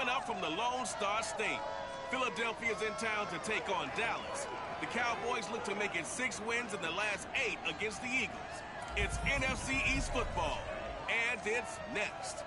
coming up from the Lone Star State. Philadelphia's in town to take on Dallas. The Cowboys look to make it 6 wins in the last 8 against the Eagles. It's NFC East football, and it's next.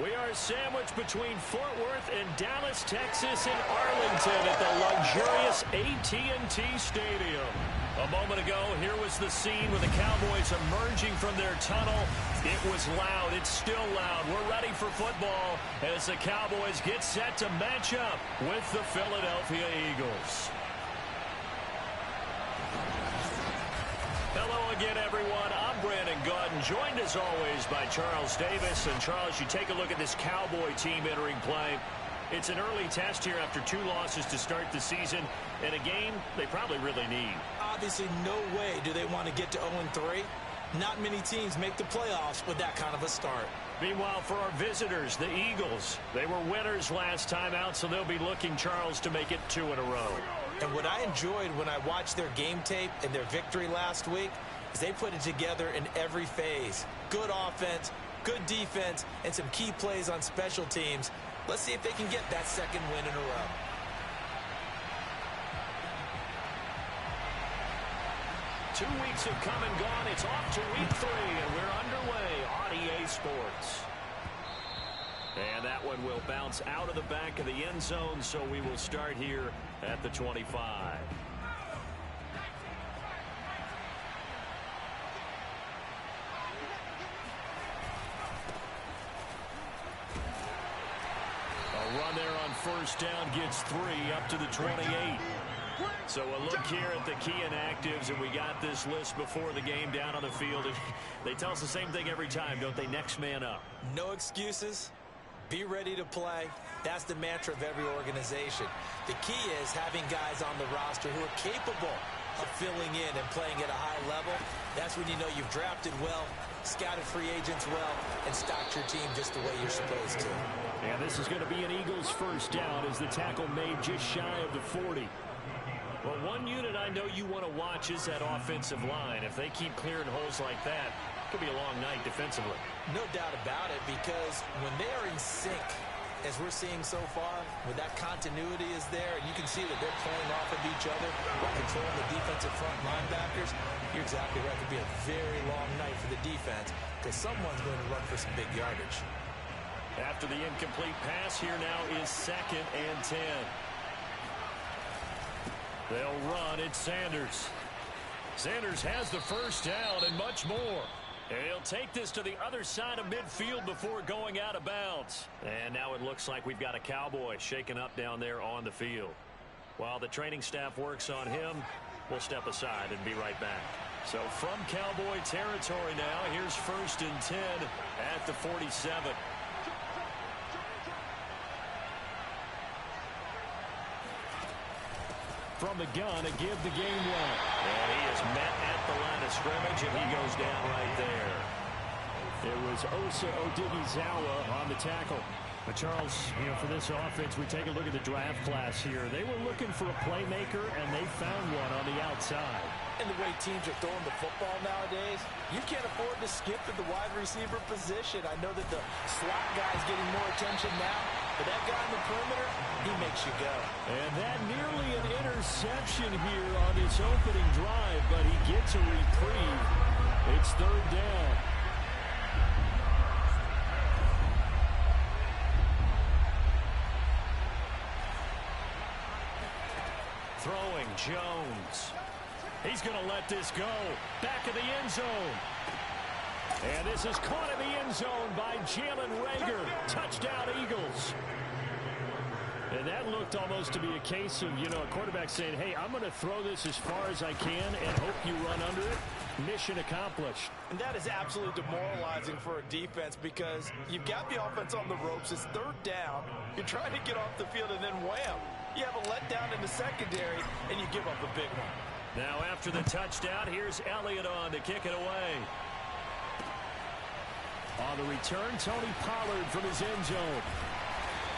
We are sandwiched between Fort Worth and Dallas, Texas, and Arlington at the luxurious AT&T Stadium. A moment ago, here was the scene with the Cowboys emerging from their tunnel. It was loud. It's still loud. We're ready for football as the Cowboys get set to match up with the Philadelphia Eagles. Hello again, everyone. I'm Brandon Gordon, joined as always by Charles Davis. And Charles, you take a look at this Cowboy team entering play. It's an early test here after 2 losses to start the season in a game they probably really need. Obviously, no way do they want to get to 0-3. Not many teams make the playoffs with that kind of a start. Meanwhile, for our visitors, the Eagles, they were winners last time out, so they'll be looking, Charles, to make it 2 in a row. And what I enjoyed when I watched their game tape and their victory last week is they put it together in every phase. Good offense, good defense, and some key plays on special teams. Let's see if they can get that 2nd win in a row. Two weeks have come and gone. It's off to week 3, and we're underway on EA Sports. And that one will bounce out of the back of the end zone, so we will start here at the 25. A run there on 1st down gets 3 up to the 28. So a look here at the key inactives, and we got this list before the game down on the field. And they tell us the same thing every time, don't they? Next man up. No excuses. Be ready to play. That's the mantra of every organization. The key is having guys on the roster who are capable of filling in and playing at a high level. That's when you know you've drafted well, scouted free agents well, and stocked your team just the way you're supposed to. And this is going to be an Eagles 1st down as the tackle made just shy of the 40. Well, one unit I know you want to watch is that offensive line. If they keep clearing holes like that, it could be a long night defensively. No doubt about it, because when they are in sync, as we're seeing so far, when that continuity is there, and you can see that they're playing off of each other while controlling the defensive front linebackers, you're exactly right. It could be a very long night for the defense because someone's going to run for some big yardage. After the incomplete pass, here now is 2nd and 10. They'll run. It's Sanders. Sanders has the 1st down and much more. And he'll take this to the other side of midfield before going out of bounds. And now it looks like we've got a Cowboy shaken up down there on the field. While the training staff works on him, we'll step aside and be right back. So from Cowboy territory now, here's 1st and 10 at the 47. From the gun, a give the game one. And he is met at the line of scrimmage, and he goes down right there. It was Osa Odighizuwa on the tackle. But Charles, you know, for this offense, we take a look at the draft class here. They were looking for a playmaker, and they found one on the outside. And the way teams are throwing the football nowadays, you can't afford to skip at the wide receiver position. I know that the slot guy's getting more attention now, but that guy in the perimeter, he makes you go. And that nearly an interception here on this opening drive, but he gets a reprieve. It's 3rd down. Throwing Jones. He's going to let this go. Back of the end zone. And this is caught in the end zone by Jalen Reagor. Touchdown, Eagles. And that looked almost to be a case of, you know, a quarterback saying, hey, I'm going to throw this as far as I can and hope you run under it. Mission accomplished. And that is absolutely demoralizing for a defense because you've got the offense on the ropes. It's 3rd down. You're trying to get off the field, and then wham. You have a letdown in the secondary, and you give up a big one. Now after the touchdown, here's Elliott on to kick it away. On the return, Tony Pollard from his end zone.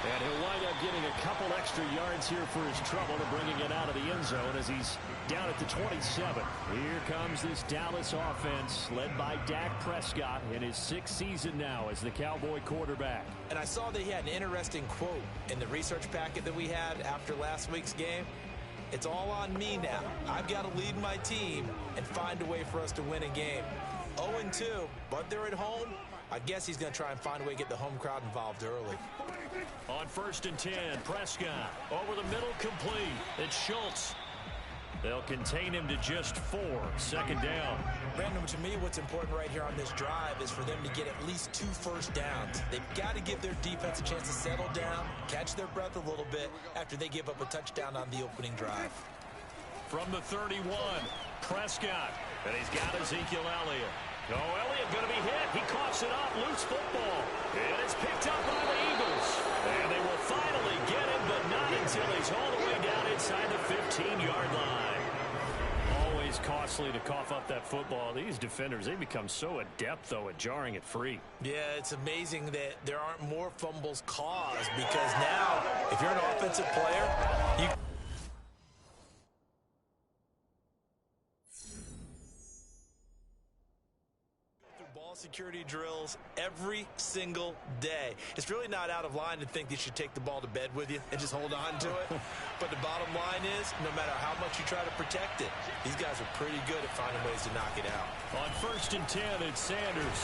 And he'll wind up getting a couple extra yards here for his trouble and bringing it out of the end zone as he's down at the 27. Here comes this Dallas offense led by Dak Prescott in his 6th season now as the Cowboy quarterback. And I saw that he had an interesting quote in the research packet that we had after last week's game. It's all on me now. I've got to lead my team and find a way for us to win a game. 0-2, but they're at home. I guess he's going to try and find a way to get the home crowd involved early. On 1st and 10, Prescott over the middle, complete. It's Schultz. They'll contain him to just 4. 2nd down. Brandon, to me, what's important right here on this drive is for them to get at least 2 first downs. They've got to give their defense a chance to settle down, catch their breath a little bit after they give up a touchdown on the opening drive. From the 31, Prescott. And he's got Ezekiel Elliott. Oh, Elliott going to be hit. He coughs it up. Loose football. And it's picked up by the Eagles. And they will finally get him, but not until he's all the way down inside the 15-yard line. Always costly to cough up that football. These defenders, they become so adept, though, at jarring it free. Yeah, it's amazing that there aren't more fumbles caused because now, if you're an offensive player, you... security drills every single day. It's really not out of line to think you should take the ball to bed with you and just hold on to it. But the bottom line is, no matter how much you try to protect it, these guys are pretty good at finding ways to knock it out. On 1st and 10, it's Sanders.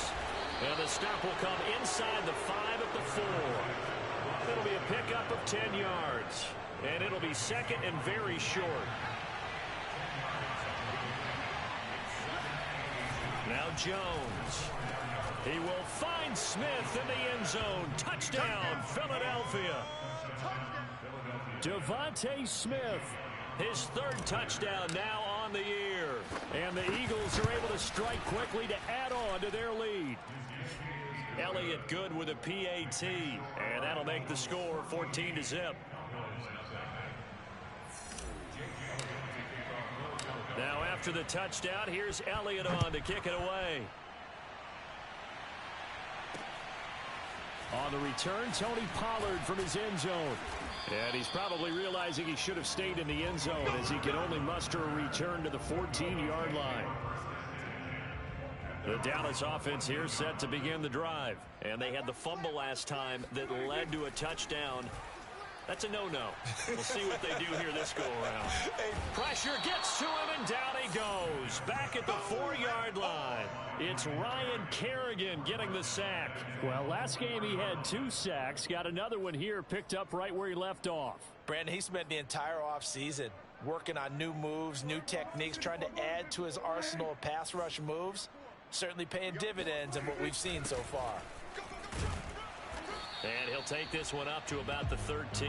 And the stop will come inside the 5 at the 4. It'll be a pickup of 10 yards. And it'll be 2nd and very short. Now Jones. He will find Smith in the end zone. Touchdown, Philadelphia. Devontae Smith, his 3rd touchdown now on the year. And the Eagles are able to strike quickly to add on to their lead. Elliott good with a PAT. And that'll make the score 14-0. Now after the touchdown, here's Elliott on to kick it away. On the return, Tony Pollard from his end zone. And he's probably realizing he should have stayed in the end zone as he can only muster a return to the 14-yard line. The Dallas offense here set to begin the drive. And they had the fumble last time that led to a touchdown. That's a no-no. We'll see what they do here this go-around. Pressure gets to him, and down he goes. Back at the 4-yard line. It's Ryan Kerrigan getting the sack. Well, last game he had 2 sacks. Got another one here picked up right where he left off. Brandon, he spent the entire offseason working on new moves, new techniques, trying to add to his arsenal of pass rush moves. Certainly paying dividends in what we've seen so far. And he'll take this one up to about the 13.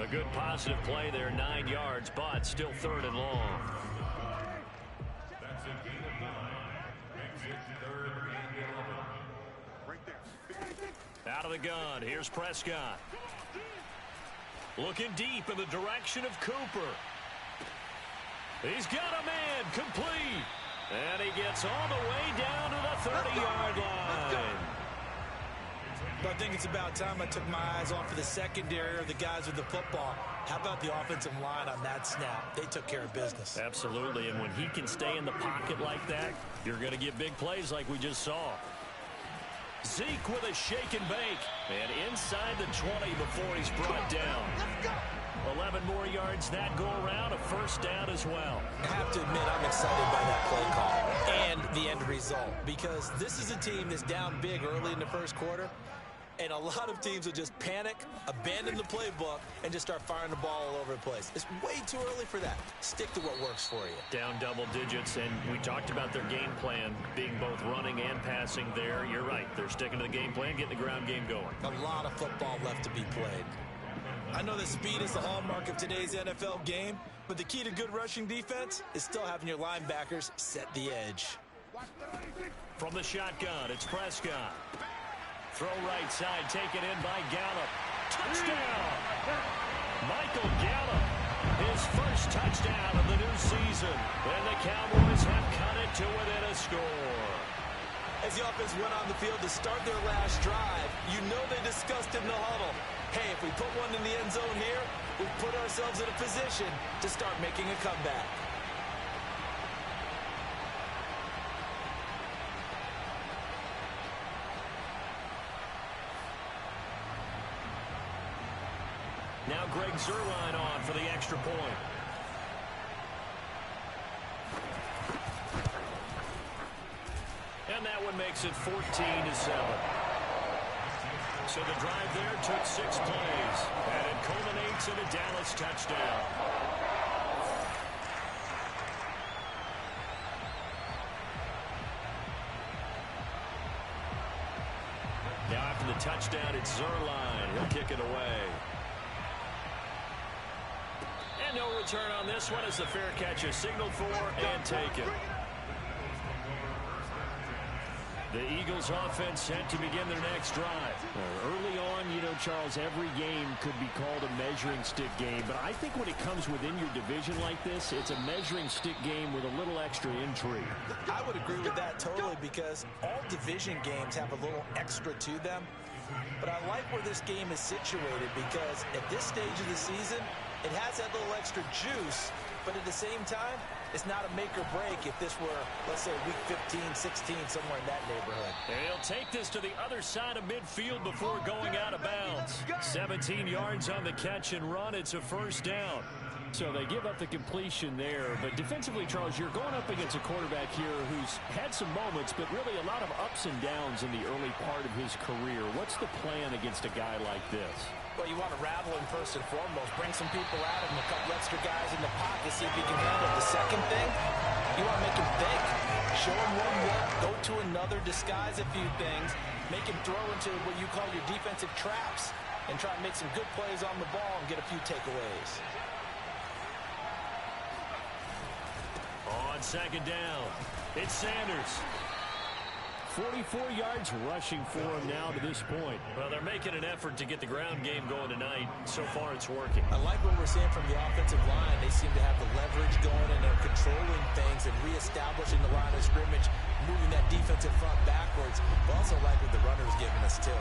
A good positive play there, 9 yards, but still 3rd and long. Out of the gun, here's Prescott. Looking deep in the direction of Cooper. He's got a man, complete. And he gets all the way down to the 30-yard line. But I think it's about time I took my eyes off of the secondary or the guys with the football. How about the offensive line on that snap? They took care of business. Absolutely, and when he can stay in the pocket like that, you're going to get big plays like we just saw. Zeke with a shake and bake. And inside the 20 before he's brought down. 11 more yards that go around, a 1st down as well. I have to admit, I'm excited by that play call and the end result, because this is a team that's down big early in the 1st quarter, and a lot of teams will just panic, abandon the playbook, and just start firing the ball all over the place. It's way too early for that. Stick to what works for you. Down double digits, and we talked about their game plan being both running and passing there. You're right. They're sticking to the game plan, getting the ground game going. A lot of football left to be played. I know that speed is the hallmark of today's NFL game, but the key to good rushing defense is still having your linebackers set the edge. From the shotgun, it's Prescott. Throw right side, taken in by Gallup. Touchdown! Michael Gallup, his 1st touchdown of the new season. And the Cowboys have cut it to within a score. As the offense went on the field to start their last drive, you know they discussed in the huddle. Hey, if we put one in the end zone here, we put ourselves in a position to start making a comeback. Now Greg Zuerlein on for the extra point. And that one makes it 14-7. So the drive there took 6 plays, and it culminates in a Dallas touchdown. Now after the touchdown, it's Zuerlein. He'll kick it away. And no return on this one as the fair catch is signaled for and taken. The Eagles offense set to begin their next drive. Early on, you know, Charles, every game could be called a measuring stick game. But I think when it comes within your division like this, it's a measuring stick game with a little extra intrigue. I would agree with that totally because all division games have a little extra to them. But I like where this game is situated because at this stage of the season, it has that little extra juice, but at the same time, it's not a make or break if this were, let's say, week 15, 16, somewhere in that neighborhood. They'll take this to the other side of midfield before going out of bounds. 17 yards on the catch and run. It's a first down. So they give up the completion there. But defensively, Charles, you're going up against a quarterback here who's had some moments, but really a lot of ups and downs in the early part of his career. What's the plan against a guy like this? Well, you want to rattle him first and foremost. Bring some people at him, a couple extra guys in the pocket, see if he can handle it. The second thing, you want to make him think. Show him one look, go to another, disguise a few things, make him throw into what you call your defensive traps, and try to make some good plays on the ball and get a few takeaways. On second down, it's Sanders. 44 yards rushing for him now to this point. Well, they're making an effort to get the ground game going tonight. So far, it's working. I like what we're seeing from the offensive line. They seem to have the leverage going, and they're controlling things and reestablishing the line of scrimmage, moving that defensive front backwards. But also like what the runner's giving us, too.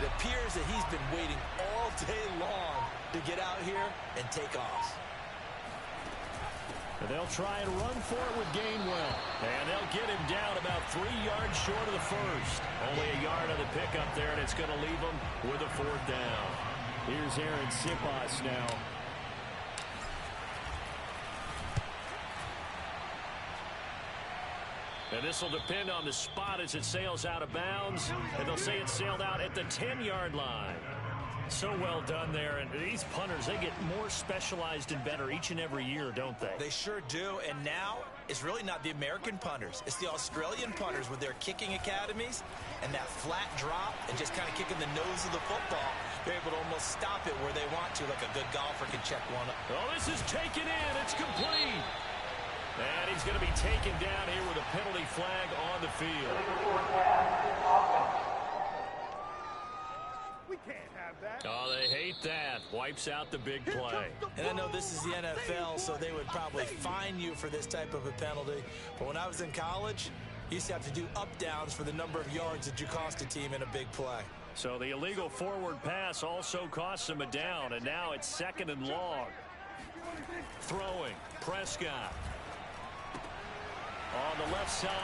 It appears that he's been waiting all day long to get out here and take off. And they'll try and run for it with Gainwell. And they'll get him down about 3 yards short of the first. Only a yard on the pickup there, and it's going to leave him with a fourth down. Here's Aaron Sipas now. And this will depend on the spot as it sails out of bounds. And they'll say it sailed out at the 10-yard line. So well done there. And these punters, they get more specialized and better each and every year, don't they? They sure do. And now it's really not the American punters. It's the Australian punters with their kicking academies and that flat drop and just kind of kicking the nose of the football. They're able to almost stop it where they want to, like a good golfer can check one up. Oh, this is taken in. It's complete. And he's going to be taken down here with a penalty flag on the field. We can't have that. Oh, they hate that. Wipes out the big play. And I know this is the NFL, so they would probably fine you for this type of a penalty. But when I was in college, you used to have to do up-downs for the number of yards that you cost a team in a big play. So the illegal forward pass also costs him a down, and now it's second and long. Throwing, Prescott. On the left side.